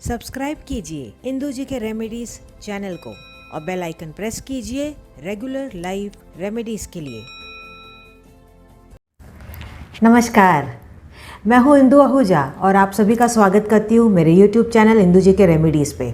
Subscribe कीजिए इंदू जी के remedies channel को और बेल आइकन प्रेस कीजिए रेगुलर लाइव रेमेडीज के लिए। नमस्कार, मैं हूँ इंदू आहूजा और आप सभी का स्वागत करती हूँ मेरे YouTube चैनल इंदू जी के रेमेडीज़ पे।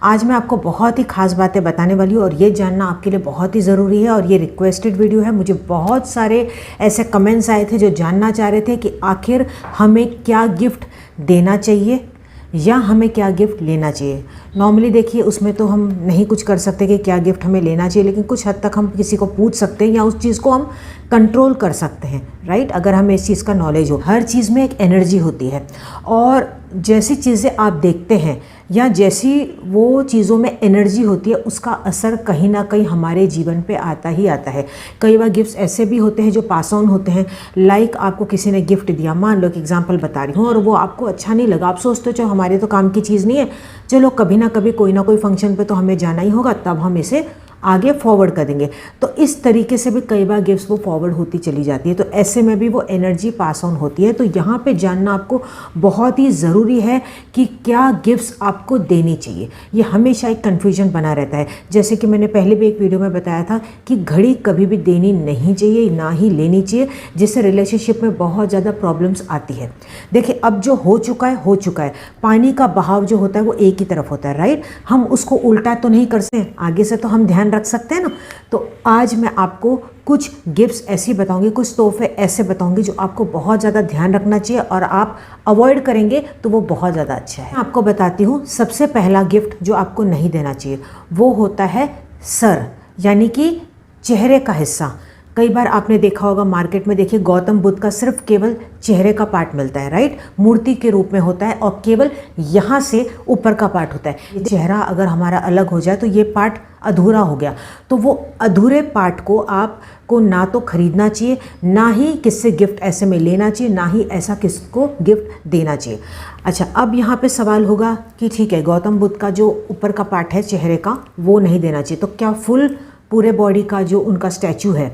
आज मैं आपको बहुत ही खास बातें बताने वाली हूँ और ये जानना आपके लिए बहुत ही ज़रूरी है और ये रिक्वेस्टेड वीडियो है। मुझे बहुत सारे ऐसे कमेंट्स आए थे जो जानना चाह रहे थे कि आखिर हमें क्या गिफ्ट देना चाहिए या हमें क्या गिफ्ट लेना चाहिए। नॉर्मली देखिए उसमें तो हम नहीं कुछ कर सकते कि क्या गिफ्ट हमें लेना चाहिए, लेकिन कुछ हद तक हम किसी को पूछ सकते हैं या उस चीज़ को हम कंट्रोल कर सकते हैं, राइट। अगर हमें इस चीज़ का नॉलेज हो। हर चीज़ में एक एनर्जी होती है और जैसी चीज़ें आप देखते हैं या जैसी वो चीज़ों में एनर्जी होती है उसका असर कहीं ना कहीं हमारे जीवन पे आता ही आता है। कई बार गिफ्ट्स ऐसे भी होते हैं जो पास ऑन होते हैं। लाइक आपको किसी ने गिफ्ट दिया, मान लो एक एग्जांपल बता रही हूँ, और वो आपको अच्छा नहीं लगा। आप सोचते हो चलो हमारे तो काम की चीज़ नहीं है, चलो कभी ना कभी कोई ना कोई फंक्शन पे तो हमें जाना ही होगा, तब हम इसे आगे फॉरवर्ड कर देंगे। तो इस तरीके से भी कई बार गिफ्ट्स वो फॉरवर्ड होती चली जाती है, तो ऐसे में भी वो एनर्जी पास ऑन होती है। तो यहाँ पे जानना आपको बहुत ही ज़रूरी है कि क्या गिफ्ट्स आपको देनी चाहिए। ये हमेशा एक कन्फ्यूजन बना रहता है। जैसे कि मैंने पहले भी एक वीडियो में बताया था कि घड़ी कभी भी देनी नहीं चाहिए, ना ही लेनी चाहिए, जिससे रिलेशनशिप में बहुत ज़्यादा प्रॉब्लम्स आती है। देखिए अब जो हो चुका है हो चुका है। पानी का बहाव जो होता है वो एक ही तरफ होता है, राइट। हम उसको उल्टा तो नहीं कर सकते, आगे से तो हम ध्यान रख सकते हैं ना। तो आज मैं आपको कुछ गिफ्ट्स ऐसी बताऊंगी, कुछ तोहफे ऐसे बताऊंगी जो आपको बहुत ज़्यादा ध्यान रखना चाहिए और आप अवॉइड करेंगे तो वो बहुत ज़्यादा अच्छा है। मैं आपको बताती हूँ सबसे पहला गिफ्ट जो आपको नहीं देना चाहिए वो होता है सर, यानी कि चेहरे का हिस्सा। कई बार आपने देखा होगा मार्केट में, देखिए गौतम बुद्ध का सिर्फ केवल चेहरे का पार्ट मिलता है, राइट। मूर्ति के रूप में होता है और केवल यहाँ से ऊपर का पार्ट होता है। चेहरा अगर हमारा अलग हो जाए तो ये पार्ट अधूरा हो गया। तो वो अधूरे पार्ट को आपको ना तो खरीदना चाहिए, ना ही किससे गिफ्ट ऐसे में लेना चाहिए, ना ही ऐसा किसको गिफ्ट देना चाहिए। अच्छा, अब यहाँ पे सवाल होगा कि ठीक है गौतम बुद्ध का जो ऊपर का पार्ट है चेहरे का वो नहीं देना चाहिए, तो क्या फुल पूरे बॉडी का जो उनका स्टैचू है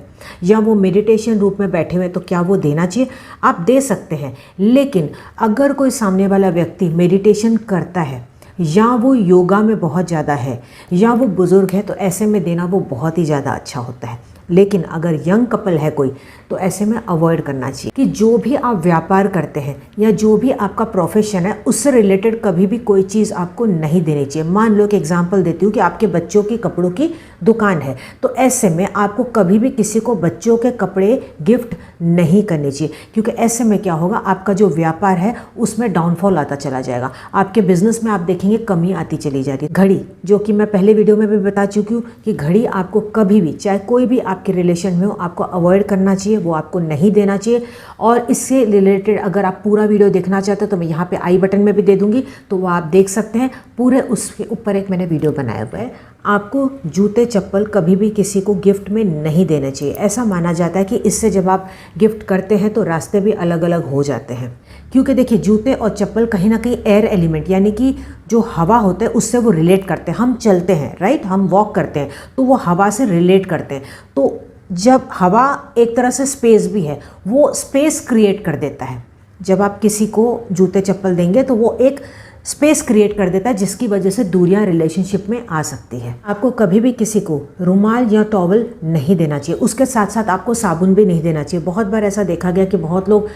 या वो मेडिटेशन रूप में बैठे हुए तो क्या वो देना चाहिए? आप दे सकते हैं, लेकिन अगर कोई सामने वाला व्यक्ति मेडिटेशन करता है या वो योगा में बहुत ज़्यादा है या वो बुज़ुर्ग है तो ऐसे में देना वो बहुत ही ज़्यादा अच्छा होता है। लेकिन अगर यंग कपल है कोई तो ऐसे में अवॉइड करना चाहिए कि जो भी आप व्यापार करते हैं या जो भी आपका प्रोफेशन है उससे रिलेटेड कभी भी कोई चीज़ आपको नहीं देनी चाहिए। मान लो कि एग्जांपल देती हूँ कि आपके बच्चों की कपड़ों की दुकान है, तो ऐसे में आपको कभी भी किसी को बच्चों के कपड़े गिफ्ट नहीं करने चाहिए, क्योंकि ऐसे में क्या होगा, आपका जो व्यापार है उसमें डाउनफॉल आता चला जाएगा। आपके बिजनेस में आप देखेंगे कमी आती चली जाती है। घड़ी, जो कि मैं पहले वीडियो में भी बता चुकी हूँ कि घड़ी आपको कभी भी, चाहे कोई भी आपके रिलेशन में हो, आपको अवॉइड करना चाहिए, वो आपको नहीं देना चाहिए। और इससे रिलेटेड अगर आप पूरा वीडियो देखना चाहते हो तो मैं यहाँ पे आई बटन में भी दे दूँगी, तो वो आप देख सकते हैं। पूरे उसके ऊपर एक मैंने वीडियो बनाया हुआ है। आपको जूते चप्पल कभी भी किसी को गिफ्ट में नहीं देने चाहिए। ऐसा माना जाता है कि इससे जब आप गिफ्ट करते हैं तो रास्ते भी अलग अलग हो जाते हैं, क्योंकि देखिए जूते और चप्पल कहीं ना कहीं एयर एलिमेंट यानी कि जो हवा होता है उससे वो रिलेट करते हैं। हम चलते हैं, राइट, हम वॉक करते हैं तो वो हवा से रिलेट करते हैं। तो जब हवा एक तरह से स्पेस भी है, वो स्पेस क्रिएट कर देता है। जब आप किसी को जूते चप्पल देंगे तो वो एक स्पेस क्रिएट कर देता है, जिसकी वजह से दूरियां रिलेशनशिप में आ सकती है। आपको कभी भी किसी को रुमाल या टॉवल नहीं देना चाहिए। उसके साथ साथ आपको साबुन भी नहीं देना चाहिए। बहुत बार ऐसा देखा गया कि बहुत लोग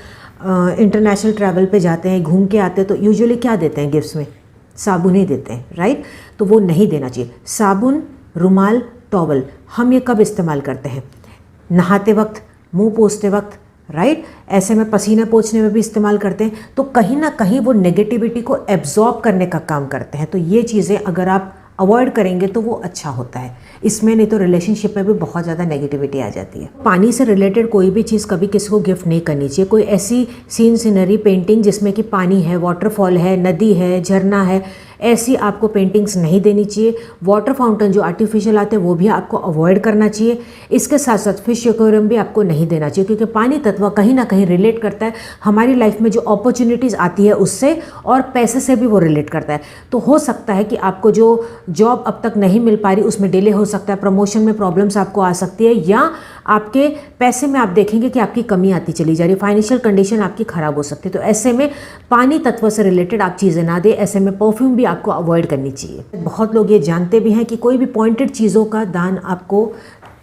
इंटरनेशनल ट्रैवल पे जाते हैं, घूम के आते हैं, तो यूजुअली क्या देते हैं गिफ्ट्स में? साबुन ही देते हैं, राइट। तो वो नहीं देना चाहिए। साबुन, रुमाल, टॉवल हम ये कब इस्तेमाल करते हैं? नहाते वक्त, मुंह पोंछते वक्त, राइट। ऐसे में पसीना पोंछने में भी इस्तेमाल करते हैं। तो कहीं ना कहीं वो नेगेटिविटी को एब्जॉर्ब करने का काम करते हैं। तो ये चीज़ें अगर आप अवॉइड करेंगे तो वो अच्छा होता है। इसमें नहीं तो रिलेशनशिप में भी बहुत ज़्यादा नेगेटिविटी आ जाती है। पानी से रिलेटेड कोई भी चीज़ कभी किसी को गिफ्ट नहीं करनी चाहिए। कोई ऐसी सीनरी पेंटिंग जिसमें कि पानी है, वाटरफॉल है, नदी है, झरना है, ऐसी आपको पेंटिंग्स नहीं देनी चाहिए। वाटर फाउंटेन जो आर्टिफिशियल आते हैं वो भी आपको अवॉइड करना चाहिए। इसके साथ साथ फिश एक्वेरियम भी आपको नहीं देना चाहिए, क्योंकि पानी तत्व कहीं ना कहीं रिलेट करता है हमारी लाइफ में जो अपॉर्चुनिटीज़ आती है उससे, और पैसे से भी वो रिलेट करता है। तो हो सकता है कि आपको जो जॉब अब तक नहीं मिल पा रही उसमें डिले हो सकता है, प्रमोशन में प्रॉब्लम्स आपको आ सकती है, या आपके पैसे में आप देखेंगे कि आपकी कमी आती चली जा रही है, फाइनेंशियल कंडीशन आपकी ख़राब हो सकती है। तो ऐसे में पानी तत्व से रिलेटेड आप चीज़ें ना दें। ऐसे में परफ्यूम भी आपको अवॉइड करनी चाहिए। बहुत लोग ये जानते भी हैं कि कोई भी पॉइंटेड चीज़ों का दान आपको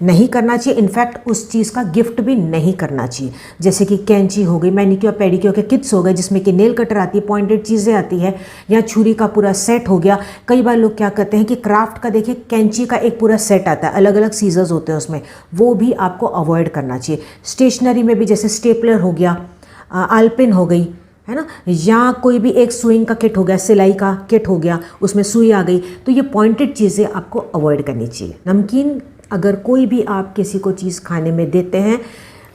नहीं करना चाहिए, इनफैक्ट उस चीज़ का गिफ्ट भी नहीं करना चाहिए। जैसे कि कैंची हो गई, मैनिक्योर पेडिक्योर के किट्स हो गए जिसमें कि नेल कटर आती है, पॉइंटेड चीज़ें आती है, या छुरी का पूरा सेट हो गया। कई बार लोग क्या करते हैं कि क्राफ्ट का देखिए कैंची का एक पूरा सेट आता है, अलग अलग सीजर्स होते हैं उसमें, वो भी आपको अवॉइड करना चाहिए। स्टेशनरी में भी जैसे स्टेपलर हो गया, आलपिन हो गई, है ना, या कोई भी एक सुइंग का किट हो गया, सिलाई का किट हो गया, उसमें सुई आ गई, तो ये पॉइंटेड चीज़ें आपको अवॉइड करनी चाहिए। नमकीन अगर कोई भी आप किसी को चीज़ खाने में देते हैं,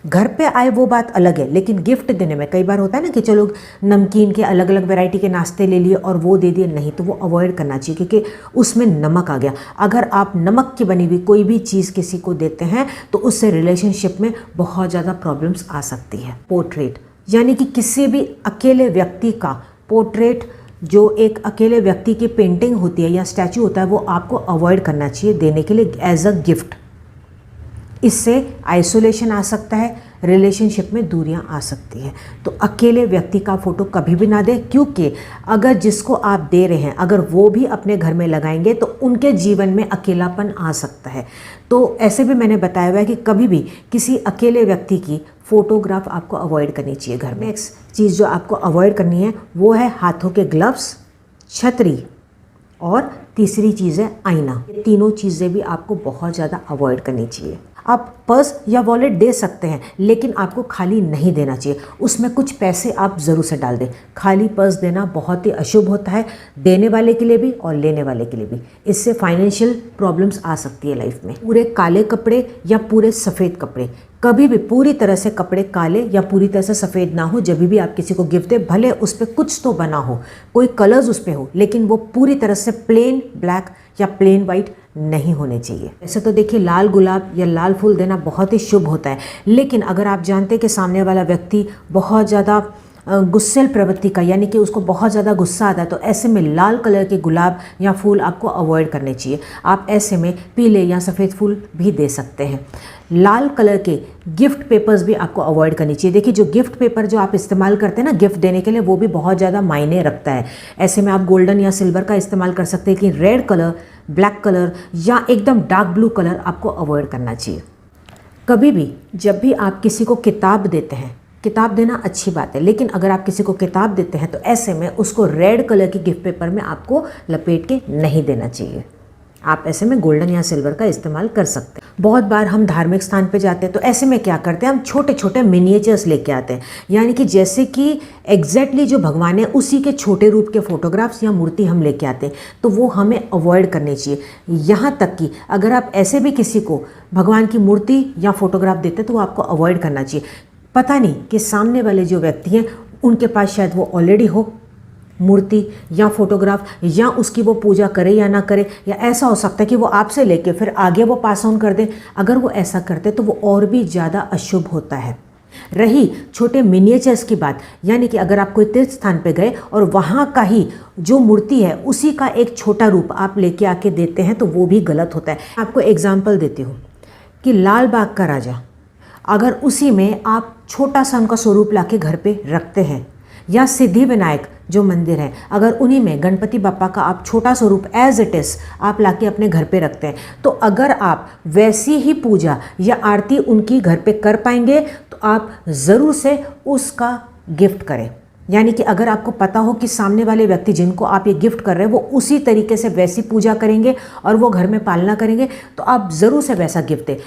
घर पे आए वो बात अलग है, लेकिन गिफ्ट देने में कई बार होता है ना कि चलो नमकीन के अलग अलग वैरायटी के नाश्ते ले लिए और वो दे दिए, नहीं, तो वो अवॉइड करना चाहिए क्योंकि उसमें नमक आ गया। अगर आप नमक की बनी हुई कोई भी चीज़ किसी को देते हैं तो उससे रिलेशनशिप में बहुत ज़्यादा प्रॉब्लम्स आ सकती है। पोर्ट्रेट यानी कि किसी भी अकेले व्यक्ति का पोर्ट्रेट, जो एक अकेले व्यक्ति की पेंटिंग होती है या स्टैचू होता है, वो आपको अवॉइड करना चाहिए देने के लिए एज अ गिफ्ट। इससे आइसोलेशन आ सकता है, रिलेशनशिप में दूरियां आ सकती है। तो अकेले व्यक्ति का फ़ोटो कभी भी ना दें, क्योंकि अगर जिसको आप दे रहे हैं अगर वो भी अपने घर में लगाएंगे तो उनके जीवन में अकेलापन आ सकता है। तो ऐसे भी मैंने बताया हुआ है कि कभी भी किसी अकेले व्यक्ति की फ़ोटोग्राफ आपको अवॉइड करनी चाहिए घर में। नेक्स्ट चीज़ जो आपको अवॉइड करनी है वो है हाथों के ग्लव्स, छतरी, और तीसरी चीज़ है आईना। ये तीनों चीज़ें भी आपको बहुत ज़्यादा अवॉइड करनी चाहिए। आप पर्स या वॉलेट दे सकते हैं, लेकिन आपको खाली नहीं देना चाहिए, उसमें कुछ पैसे आप ज़रूर से डाल दें। खाली पर्स देना बहुत ही अशुभ होता है, देने वाले के लिए भी और लेने वाले के लिए भी। इससे फाइनेंशियल प्रॉब्लम्स आ सकती है लाइफ में। पूरे काले कपड़े या पूरे सफ़ेद कपड़े, कभी भी पूरी तरह से कपड़े काले या पूरी तरह से सफ़ेद ना हो जब भी आप किसी को गिफ्ट दें। भले उस पर कुछ तो बना हो, कोई कलर्स उस पर हो, लेकिन वो पूरी तरह से प्लेन ब्लैक या प्लेन वाइट नहीं होने चाहिए। ऐसे तो देखिए लाल गुलाब या लाल फूल देना बहुत ही शुभ होता है, लेकिन अगर आप जानते हैं कि सामने वाला व्यक्ति बहुत ज़्यादा गुस्सेल प्रवृत्ति का, यानी कि उसको बहुत ज़्यादा गुस्सा आता है, तो ऐसे में लाल कलर के गुलाब या फूल आपको अवॉइड करने चाहिए। आप ऐसे में पीले या सफ़ेद फूल भी दे सकते हैं। लाल कलर के गिफ्ट पेपर्स भी आपको अवॉइड करनी चाहिए। देखिए जो गिफ्ट पेपर जो आप इस्तेमाल करते हैं ना गिफ्ट देने के लिए, वो भी बहुत ज़्यादा मायने रखता है। ऐसे में आप गोल्डन या सिल्वर का इस्तेमाल कर सकते हैं, लेकिन रेड कलर, ब्लैक कलर या एकदम डार्क ब्लू कलर आपको अवॉइड करना चाहिए। कभी भी जब भी आप किसी को किताब देते हैं, किताब देना अच्छी बात है, लेकिन अगर आप किसी को किताब देते हैं तो ऐसे में उसको रेड कलर की गिफ्ट पेपर में आपको लपेट के नहीं देना चाहिए। आप ऐसे में गोल्डन या सिल्वर का इस्तेमाल कर सकते हैं। बहुत बार हम धार्मिक स्थान पे जाते हैं तो ऐसे में क्या करते हैं, हम छोटे छोटे मिनिएचर्स लेके आते हैं, यानी कि जैसे कि एग्जैक्टली जो भगवान है उसी के छोटे रूप के फोटोग्राफ्स या मूर्ति हम लेके आते हैं, तो वो हमें अवॉइड करनी चाहिए। यहाँ तक कि अगर आप ऐसे भी किसी को भगवान की मूर्ति या फोटोग्राफ देते हैं तो वो आपको अवॉइड करना चाहिए। पता नहीं कि सामने वाले जो व्यक्ति हैं उनके पास शायद वो ऑलरेडी हो मूर्ति या फोटोग्राफ, या उसकी वो पूजा करे या ना करे, या ऐसा हो सकता है कि वो आपसे लेके फिर आगे वो पास ऑन कर दे। अगर वो ऐसा करते तो वो और भी ज़्यादा अशुभ होता है। रही छोटे मिनिएचर्स की बात, यानी कि अगर आप कोई तीर्थ स्थान पे गए और वहाँ का ही जो मूर्ति है उसी का एक छोटा रूप आप लेके आके देते हैं तो वो भी गलत होता है। आपको एग्जाम्पल देती हूँ कि लाल बाग का राजा, अगर उसी में आप छोटा सा उनका स्वरूप लाके घर पे रखते हैं, या सिद्धि विनायक जो मंदिर है अगर उन्हीं में गणपति बप्पा का आप छोटा स्वरूप एज इट इज़ आप लाके अपने घर पे रखते हैं, तो अगर आप वैसी ही पूजा या आरती उनकी घर पे कर पाएंगे तो आप ज़रूर से उसका गिफ्ट करें। यानी कि अगर आपको पता हो कि सामने वाले व्यक्ति जिनको आप ये गिफ्ट कर रहे हैं वो उसी तरीके से वैसी पूजा करेंगे और वो घर में पालना करेंगे, तो आप ज़रूर से वैसा गिफ्ट दें।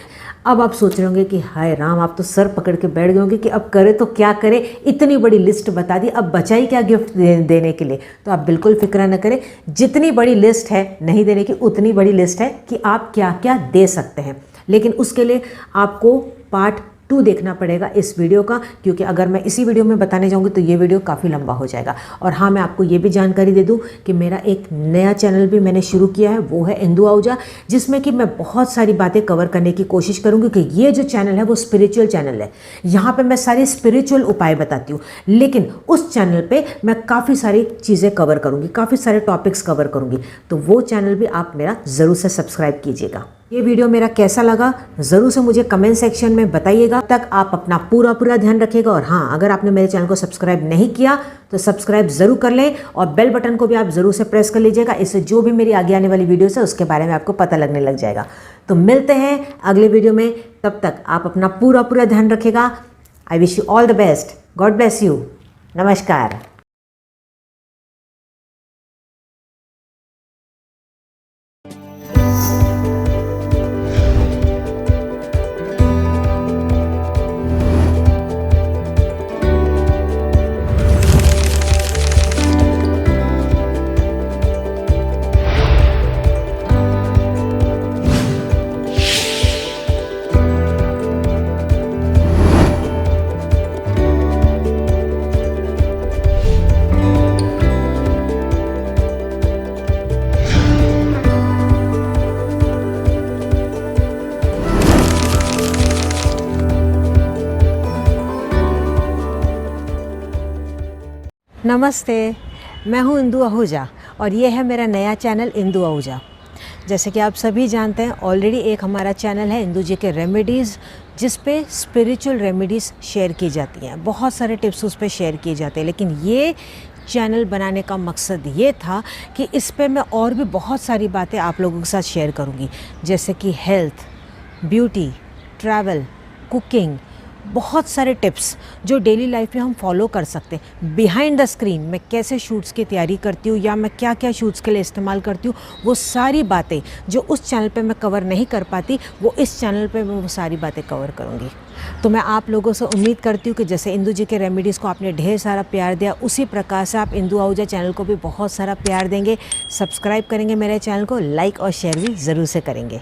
अब आप सोच रहे होंगे कि हाय राम, आप तो सर पकड़ के बैठ गए होंगे कि अब करे तो क्या करें, इतनी बड़ी लिस्ट बता दी, अब बचा ही क्या गिफ्ट देने के लिए। तो आप बिल्कुल फिक्र न करें, जितनी बड़ी लिस्ट है नहीं देने की उतनी बड़ी लिस्ट है कि आप क्या क्या दे सकते हैं। लेकिन उसके लिए आपको पार्ट 2 देखना पड़ेगा इस वीडियो का, क्योंकि अगर मैं इसी वीडियो में बताने जाऊंगी तो ये वीडियो काफ़ी लंबा हो जाएगा। और हाँ, मैं आपको ये भी जानकारी दे दूं कि मेरा एक नया चैनल भी मैंने शुरू किया है, वो है इंदु आहूजा, जिसमें कि मैं बहुत सारी बातें कवर करने की कोशिश करूँगी। कि ये जो चैनल है वो स्पिरिचुअल चैनल है, यहाँ पर मैं सारे स्पिरिचुअल उपाय बताती हूँ, लेकिन उस चैनल पर मैं काफ़ी सारी चीज़ें कवर करूँगी, काफ़ी सारे टॉपिक्स कवर करूँगी। तो वो चैनल भी आप मेरा ज़रूर से सब्सक्राइब कीजिएगा। ये वीडियो मेरा कैसा लगा ज़रूर से मुझे कमेंट सेक्शन में बताइएगा। तक आप अपना पूरा ध्यान रखिएगा। और हाँ, अगर आपने मेरे चैनल को सब्सक्राइब नहीं किया तो सब्सक्राइब ज़रूर कर लें और बेल बटन को भी आप ज़रूर से प्रेस कर लीजिएगा। इससे जो भी मेरी आगे आने वाली वीडियोस है उसके बारे में आपको पता लगने लग जाएगा। तो मिलते हैं अगले वीडियो में, तब तक आप अपना पूरा ध्यान रखिएगा। I wish you all the best. God bless you. नमस्कार। नमस्ते, मैं हूँ इंदु आहूजा और ये है मेरा नया चैनल इंदु आहूजा। जैसे कि आप सभी जानते हैं, ऑलरेडी एक हमारा चैनल है इंदु जी के रेमेडीज़, जिस पे स्पिरिचुअल रेमेडीज़ शेयर की जाती हैं। बहुत सारे टिप्स उस पे शेयर किए जाते हैं, लेकिन ये चैनल बनाने का मकसद ये था कि इस पे मैं और भी बहुत सारी बातें आप लोगों के साथ शेयर करूँगी, जैसे कि हेल्थ, ब्यूटी, ट्रैवल, कुकिंग, बहुत सारे टिप्स जो डेली लाइफ में हम फॉलो कर सकते हैं। बिहाइंड द स्क्रीन मैं कैसे शूट्स की तैयारी करती हूँ या मैं क्या क्या शूट्स के लिए इस्तेमाल करती हूँ, वो सारी बातें जो उस चैनल पे मैं कवर नहीं कर पाती, वो इस चैनल पे मैं वो सारी बातें कवर करूँगी। तो मैं आप लोगों से उम्मीद करती हूँ कि जैसे इंदु जी के रेमेडीज़ को आपने ढेर सारा प्यार दिया, उसी प्रकार से आप इंदु आहूजा चैनल को भी बहुत सारा प्यार देंगे, सब्सक्राइब करेंगे मेरे चैनल को, लाइक और शेयर भी ज़रूर से करेंगे।